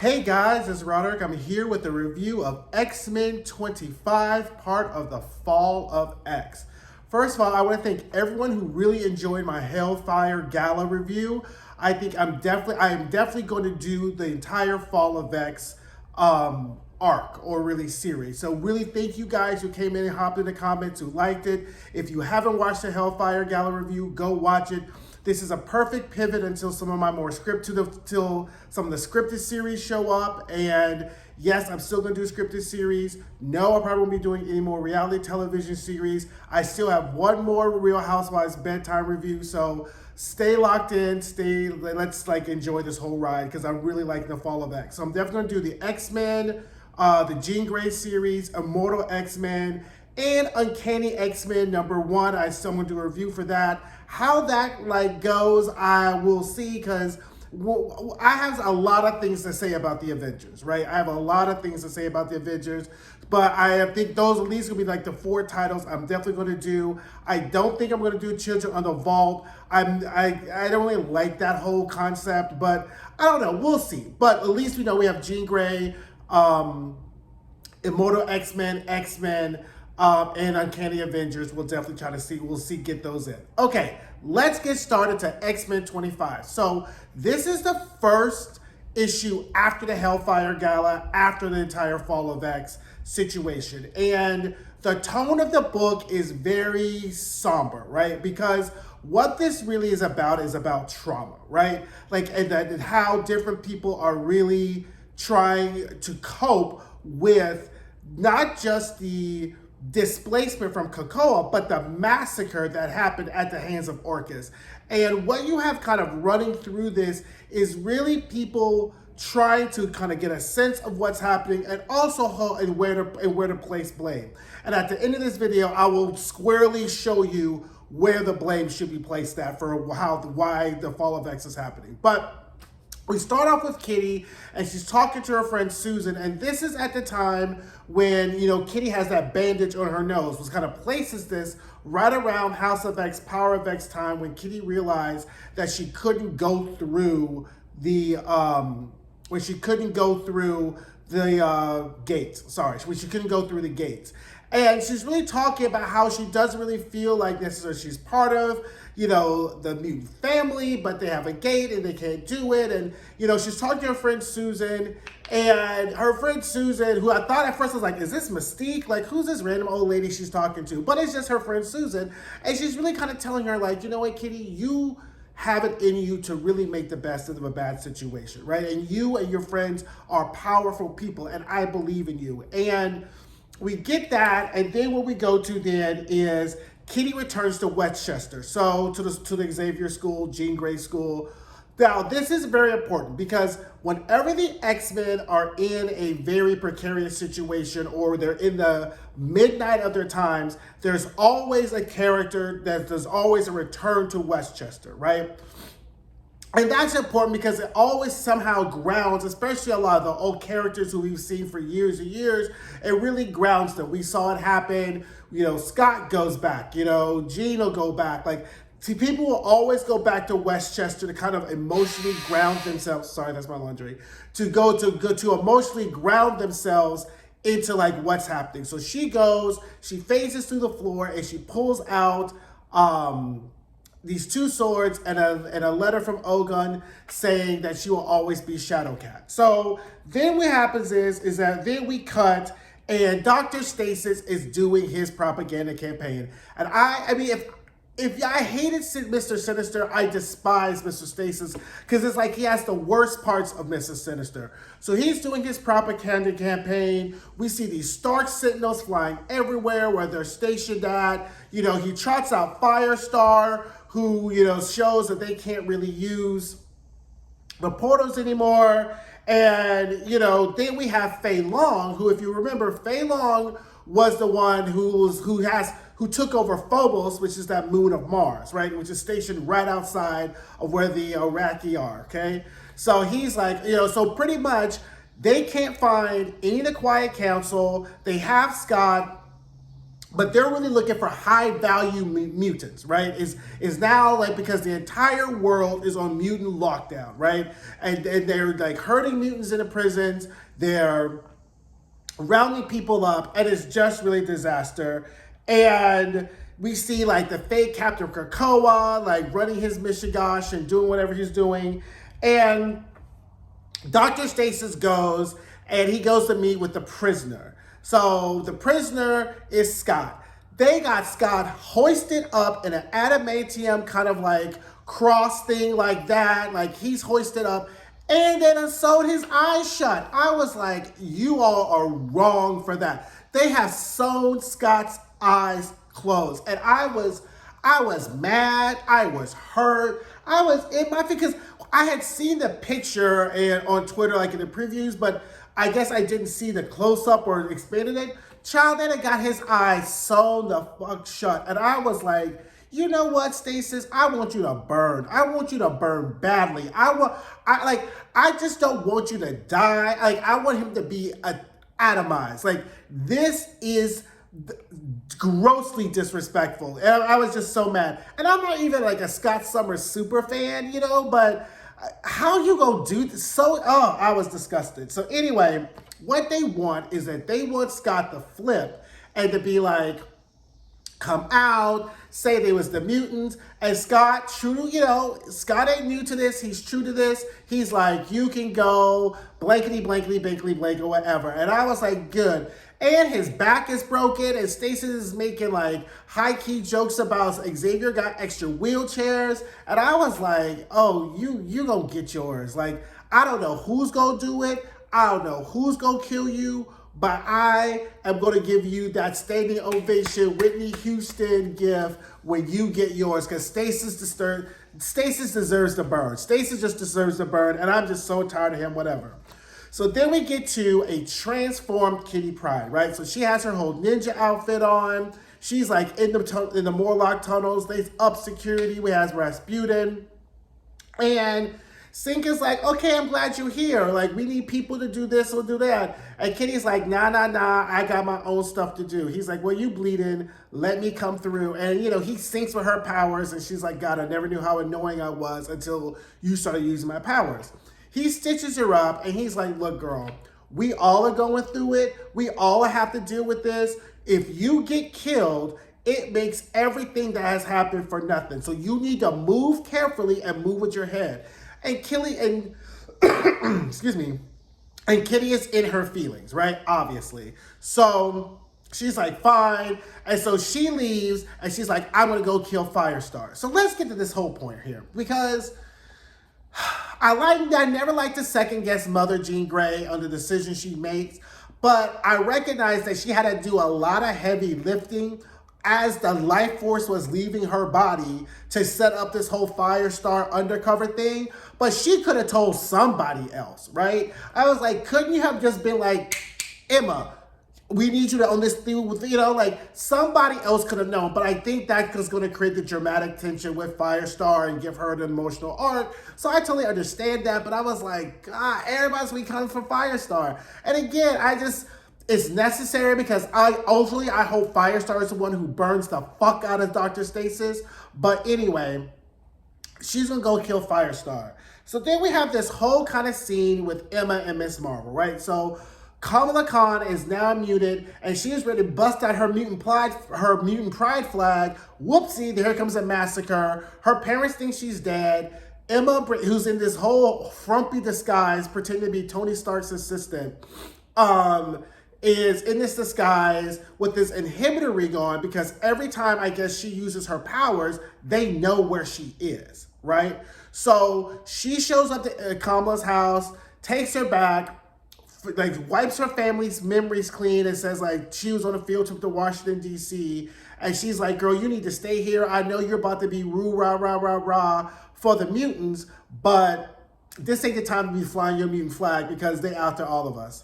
Hey guys, it's Roderick. I'm here with a review of X-Men 25, part of the Fall of X. First of all, I want to thank everyone who really enjoyed my Hellfire Gala review. I am definitely going to do the entire Fall of X arc or really series. So really thank you guys who came in and hopped in the comments, who liked it. If you haven't watched the Hellfire Gala review, go watch it. This is a perfect pivot until some of my more till some of the scripted series show up. And yes, I'm still gonna do a scripted series. No, I probably won't be doing any more reality television series. I still have one more Real Housewives bedtime review. So stay locked in, let's enjoy this whole ride because I'm really liking the Fall of X. So I'm definitely gonna do the X-Men, the Jean Grey series, Immortal X-Men, and Uncanny X-Men #1. I still want to do a review for that. How that goes, I will see, because I have a lot of things to say about the Avengers, right? I have a lot of things to say about the Avengers, but I think those at least will be the 4 titles I'm definitely going to do. I don't think I'm going to do Children of the Vault. I don't really like that whole concept, but I don't know. We'll see. But at least we know we have Jean Grey, Immortal X-Men, and Uncanny Avengers. We'll definitely try to see. Get those in. Okay, let's get started to X-Men 25. So this is the first issue after the Hellfire Gala, after the entire Fall of X situation. And the tone of the book is very somber, right? Because what this really is about trauma, right? And how different people are really trying to cope with not just the displacement from Krakoa, but the massacre that happened at the hands of Orchis. And what you have kind of running through this is really people trying to kind of get a sense of what's happening and also where to place blame. And at the end of this video, I will squarely show you where the blame should be placed at for why the Fall of X is happening. But we start off with Kitty, and she's talking to her friend Susan, and this is at the time when, Kitty has that bandage on her nose, which kind of places this right around House of X, Power of X time, when Kitty realized that she couldn't go through the, gates. Sorry, when she couldn't go through the gates. And she's really talking about how she doesn't really feel like necessarily she's part of, the mutant family, but they have a gate and they can't do it. And, she's talking to her friend Susan, and her friend Susan, who I thought at first was is this Mystique? Who's this random old lady she's talking to? But it's just her friend Susan. And she's really kind of telling her, you know what, Kitty, you have it in you to really make the best of a bad situation, right? And you and your friends are powerful people, and I believe in you. And we get that, and then what we go to then is Kitty returns to Westchester, so to the Xavier School, Jean Grey School. Now, this is very important because whenever the X-Men are in a very precarious situation or they're in the midnight of their times, there's always a character there's always a return to Westchester, right? And that's important because it always somehow grounds, especially a lot of the old characters who we've seen for years and years, it really grounds them. We saw it happen, Scott goes back, Jean will go back. People will always go back to Westchester to kind of emotionally ground themselves. Sorry, that's my laundry. To emotionally ground themselves into what's happening. So she goes, she phases through the floor, and she pulls out these 2 swords and a letter from Ogun saying that she will always be Shadowcat. So then what happens is that then we cut, and Dr. Stasis is doing his propaganda campaign. And I mean, if I hated Mr. Sinister, I despise Mr. Stasis because it's he has the worst parts of Mr. Sinister. So he's doing his propaganda campaign. We see these Stark Sentinels flying everywhere where they're stationed at. He trots out Firestar, who, shows that they can't really use the portals anymore. And, then we have Fei Long, who, if you remember, Fei Long was the one who took over Phobos, which is that moon of Mars, right? Which is stationed right outside of where the Iraqi are, okay? So he's so pretty much they can't find any of the Quiet Council. They have Scott, but they're really looking for high value mutants, right? Is now like, because the entire world is on mutant lockdown, right? And they're like hurting mutants in the prisons. They're rounding people up, and it's just really a disaster. And we see like the fake Captain Krakoa like running his mishigosh and doing whatever he's doing. And Dr. Stasis goes, and he goes to meet with the prisoner. So the prisoner is Scott. They got Scott hoisted up in an adamantium kind of like cross thing like that. Like he's hoisted up, and then sewed his eyes shut. I was like, you all are wrong for that. They have sewn Scott's eyes closed. And I was mad. I was hurt. I was in my, because I had seen the picture on Twitter, like in the previews, but I guess I didn't see the close-up or expanded it. Child, then it got his eyes sewn the fuck shut. And I was like, you know what, Stasis? I want you to burn. I want you to burn badly. I just don't want you to die. Like, I want him to be atomized. Like, this is grossly disrespectful. And I was just so mad. And I'm not even like a Scott Summers super fan, you know, but how you gonna do this? I was disgusted. So anyway, what they want is that they want Scott to flip and to be like, come out, say they was the mutants, and Scott, Scott ain't new to this, he's true to this, he's like, you can go, blankety, blankety, blankety, blank, or whatever. And I was like, good. And his back is broken, and Stasis is making like high-key jokes about Xavier got extra wheelchairs, and I was like, oh, you gonna get yours. Like, I don't know who's gonna do it, I don't know who's gonna kill you, but I am going to give you that standing ovation Whitney Houston gift when you get yours, because Stasis deserves to burn. Stasis just deserves to burn, and I'm just so tired of him, whatever. So then we get to a transformed Kitty Pryde, right? So she has her whole ninja outfit on. She's like in the Morlock tunnels. They up security. We have Rasputin. And Sync is like, okay, I'm glad you're here. Like, we need people to do this or do that. And Kitty's like, nah, I got my own stuff to do. He's like, well, you bleeding. Let me come through. And, he syncs with her powers. And she's like, God, I never knew how annoying I was until you started using my powers. He stitches her up, and he's like, look, girl, we all are going through it. We all have to deal with this. If you get killed, it makes everything that has happened for nothing. So you need to move carefully and move with your head. And excuse me, and Kitty is in her feelings, right? Obviously. So she's like, fine. And so she leaves, and she's like, I'm going to go kill Firestar. So let's get to this whole point here, because I never like to second guess Mother Jean Grey on the decisions she makes, but I recognize that she had to do a lot of heavy lifting as the life force was leaving her body to set up this whole Firestar undercover thing. But she could have told somebody else, right? I was like, couldn't you have just been like, Emma, we need you to own this thing with, like somebody else could have known. But I think that was going to create the dramatic tension with Firestar and give her an emotional arc. So I totally understand that. But I was like, God, everybody's going to be coming for Firestar. And again, it's necessary because I hope Firestar is the one who burns the fuck out of Dr. Stasis. But anyway, she's going to go kill Firestar. So then we have this whole kind of scene with Emma and Miss Marvel, right? So Kamala Khan is now muted, and she is ready to bust out her mutant pride flag. Whoopsie, here comes a massacre. Her parents think she's dead. Emma, who's in this whole frumpy disguise, pretending to be Tony Stark's assistant, is in this disguise with this inhibitor ring on, because every time I guess she uses her powers, they know where she is, right? So she shows up to Kamala's house, takes her back, like wipes her family's memories clean, and says like she was on a field trip to Washington, D.C. And she's like, girl, you need to stay here. I know you're about to be rah for the mutants, but this ain't the time to be flying your mutant flag because they out there all of us.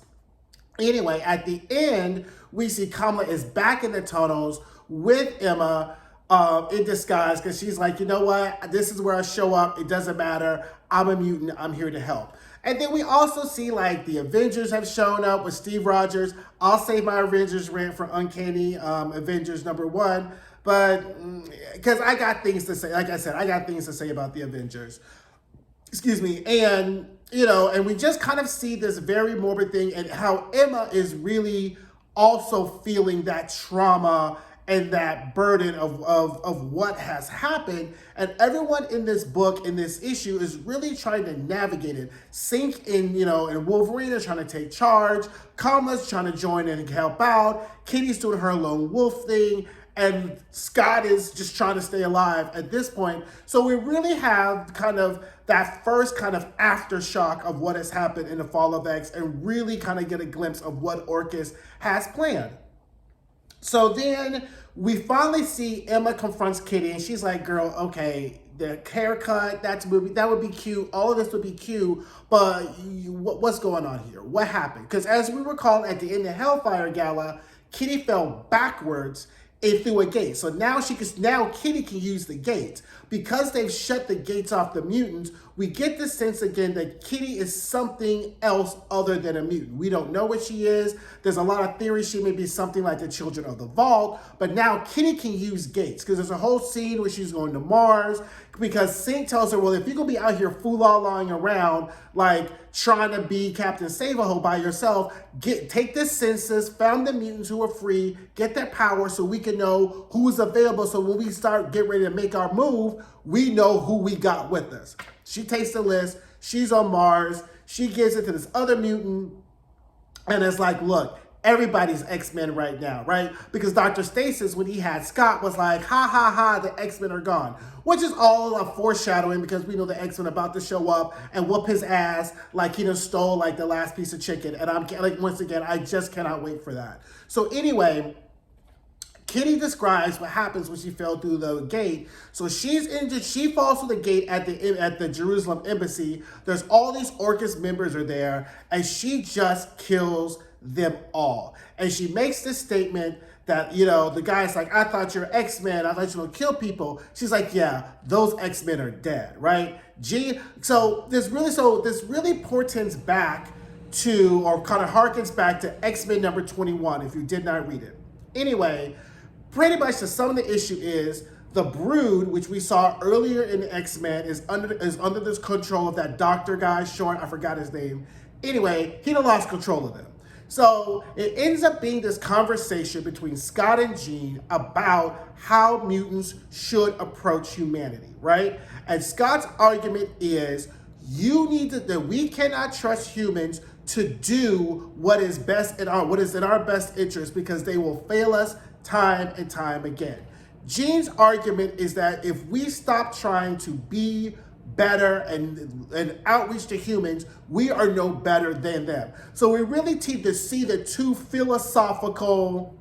Anyway, at the end, we see Kamala is back in the tunnels with Emma in disguise, because she's like, you know what? This is where I show up. It doesn't matter. I'm a mutant. I'm here to help. And then we also see like the Avengers have shown up with Steve Rogers. I'll save my Avengers rant for Uncanny Avengers #1, but because I got things to say. Like I said, I got things to say about the Avengers. Excuse me. And and we just kind of see this very morbid thing and how Emma is really also feeling that trauma and that burden of what has happened. And everyone in this book, in this issue, is really trying to navigate it. Sync in, and Wolverine is trying to take charge. Kamala's trying to join in and help out. Kitty's doing her lone wolf thing. And Scott is just trying to stay alive at this point. So we really have kind of that first kind of aftershock of what has happened in the Fall of X and really kind of get a glimpse of what Orchis has planned. So then we finally see Emma confronts Kitty and she's like, girl, okay, the haircut, that would be cute. All of this would be cute, but what's going on here? What happened? Because as we recall at the end of Hellfire Gala, Kitty fell backwards and through a gate. So now Kitty can use the gate. Because they've shut the gates off the mutants, we get the sense again that Kitty is something else other than a mutant. We don't know what she is. There's a lot of theories she may be something like the Children of the Vault, but now Kitty can use gates because there's a whole scene where she's going to Mars because Sync tells her, well, if you're going to be out here fool-all-lying around, like trying to be Captain Save-A-Ho by yourself, take this census, found the mutants who are free, get their power so we can know who's available. So when we get ready to make our move, we know who we got with us. She takes the list. She's on Mars. She gives it to this other mutant. And it's like, look, everybody's X-Men right now, right? Because Dr. Stasis, when he had Scott, was like, ha, ha, ha, the X-Men are gone. Which is all a foreshadowing because we know the X-Men are about to show up and whoop his ass like he just stole like the last piece of chicken. And I'm like, once again, I just cannot wait for that. So anyway, Kitty describes what happens when she fell through the gate. So she's injured. She falls through the gate at the Jerusalem embassy. There's all these Orchis members are there, and she just kills them all. And she makes this statement that, the guy's like, I thought you're X-Men. I thought you were going to kill people. She's like, yeah, those X-Men are dead, right? So this really portends back to, or kind of harkens back to X-Men #21, if you did not read it. Anyway, pretty much the sum of the issue is the Brood, which we saw earlier in X-Men, is under this control of that doctor guy, short, I forgot his name. Anyway, he done lost control of them. So it ends up being this conversation between Scott and Jean about how mutants should approach humanity, right? And Scott's argument is that we cannot trust humans to do what is in our best interest because they will fail us time and time again. Jean's argument is that if we stop trying to be better and outreach to humans, we are no better than them. So we really need to see the two philosophical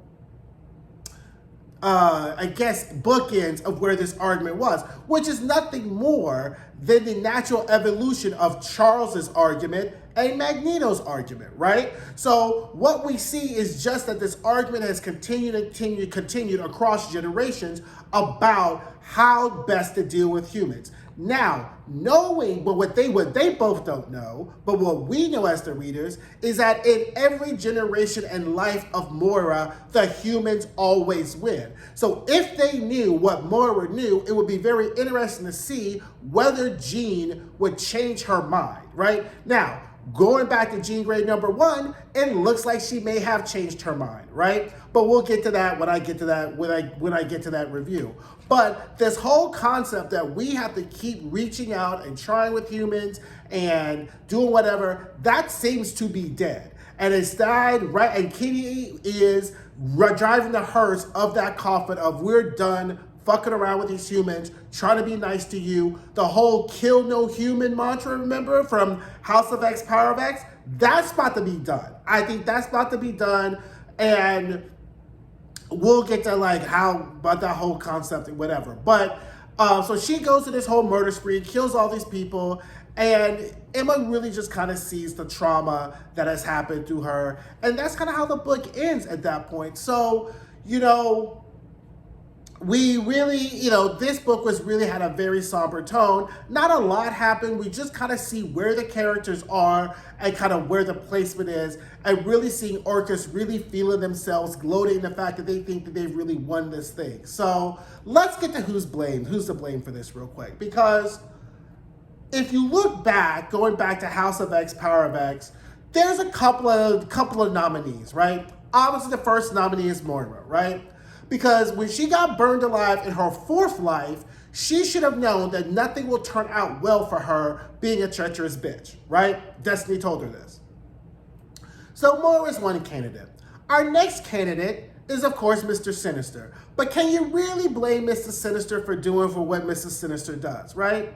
bookends of where this argument was, which is nothing more than the natural evolution of Charles's argument and Magneto's argument, right? So what we see is just that this argument has continued across generations about how best to deal with humans. Now, knowing, but what they both don't know, but what we know as the readers, is that in every generation and life of Moira, the humans always win. So if they knew what Moira knew, it would be very interesting to see whether Jean would change her mind, right? Now, going back to Jean Grey #1, it looks like she may have changed her mind, right? But we'll get to that when I get to that review. But this whole concept that we have to keep reaching out and trying with humans and doing whatever, that seems to be dead. And it's died, right? And Kitty is driving the hearse of that coffin of we're done fucking around with these humans, trying to be nice to you. The whole kill no human mantra, remember, from House of X, Power of X? That's about to be done. I think that's about to be done. And we'll get to like how about that whole concept and whatever. But so she goes to this whole murder spree, kills all these people, and Emma really just kind of sees the trauma that has happened to her. And that's kind of how the book ends at that point. So, we really, this book was really had a very somber tone. Not a lot happened. We just kind of see where the characters are and kind of where the placement is, and really seeing Orchis really feeling themselves, gloating in the fact that they think that they've really won this thing. So let's get to who's to blame for this real quick. Because if you look back, going back to House of X, Power of X, there's a couple of nominees, right? Obviously, the first nominee is Moira, right? Because when she got burned alive in her fourth life, she should have known that nothing will turn out well for her being a treacherous bitch, right? Destiny told her this. So Moira is one candidate. Our next candidate is, of course, Mr. Sinister. But can you really blame Mr. Sinister for what Mr. Sinister does, right?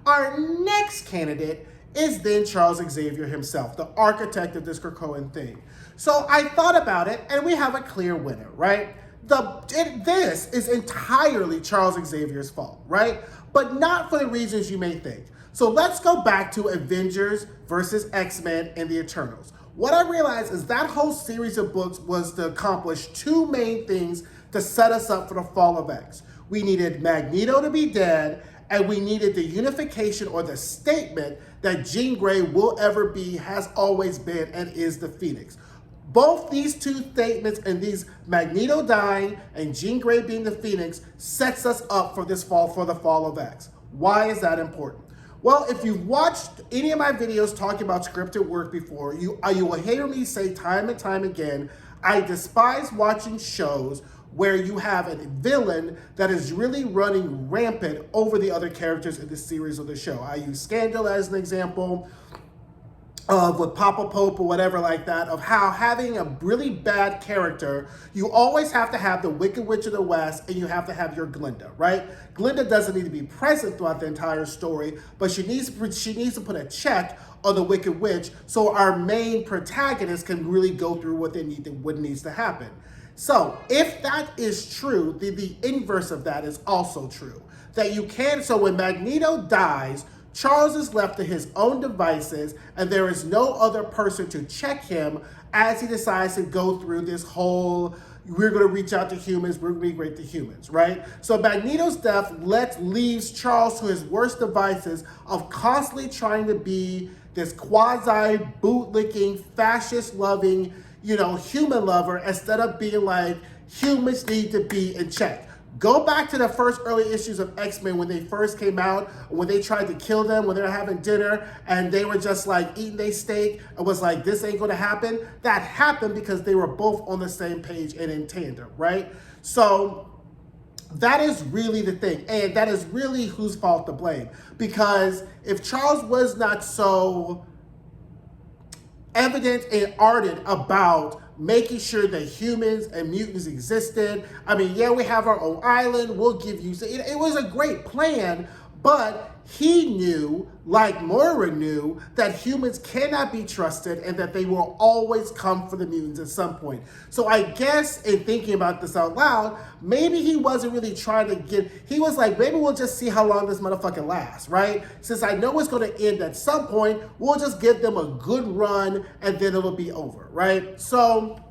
Our next candidate is then Charles Xavier himself, the architect of this Krakoan thing. So I thought about it, and we have a clear winner, right? This is entirely Charles Xavier's fault, right? But not for the reasons you may think. So let's go back to Avengers versus X-Men and the Eternals. What I realized is that whole series of books was to accomplish two main things to set us up for the fall of X. We needed Magneto to be dead, and we needed the unification or the statement that Jean Grey will ever be, has always been, and is the Phoenix. Both these two statements and these Magneto dying and Jean Grey being the Phoenix sets us up for this fall, for the fall of X. Why is that important? Well, if you've watched any of my videos talking about scripted work before, you will hear me say time and time again, I despise watching shows where you have a villain that is really running rampant over the other characters in the series or the show. I use Scandal as an example of with Papa Pope or whatever like that, of how having a really bad character, you always have to have the Wicked Witch of the West and you have to have your Glinda, right? Glinda doesn't need to be present throughout the entire story, but she needs to put a check on the Wicked Witch so our main protagonist can really go through what needs to happen. So if that is true, the inverse of that is also true. That you can, so when Magneto dies, Charles is left to his own devices, and there is no other person to check him as he decides to go through this whole, we're going to reach out to humans, we're going to be great to humans, right? So Magneto's death leaves Charles to his worst devices of constantly trying to be this quasi-bootlicking, fascist-loving, human lover, instead of being like, humans need to be in check. Go back to the first early issues of X-Men when they first came out, when they tried to kill them, when they were having dinner, and they were just like eating their steak, and was like, this ain't gonna happen. That happened because they were both on the same page and in tandem, right? So that is really the thing, and that is really whose fault to blame. Because if Charles was not so evident and ardent about making sure that humans and mutants existed. I mean, yeah, we have our own island. We'll give you... It was a great plan, but he knew, like Moira knew, that humans cannot be trusted and that they will always come for the mutants at some point. So I guess in thinking about this out loud, maybe he wasn't really trying to get... He was like, maybe we'll just see how long this motherfucker lasts, right? Since I know it's going to end at some point, we'll just give them a good run and then it'll be over, right? So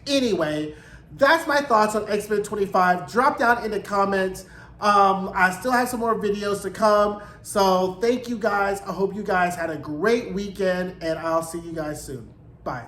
anyway, that's my thoughts on X-Men 25. Drop down in the comments. I still have some more videos to come. So thank you guys. I hope you guys had a great weekend, and I'll see you guys soon. Bye.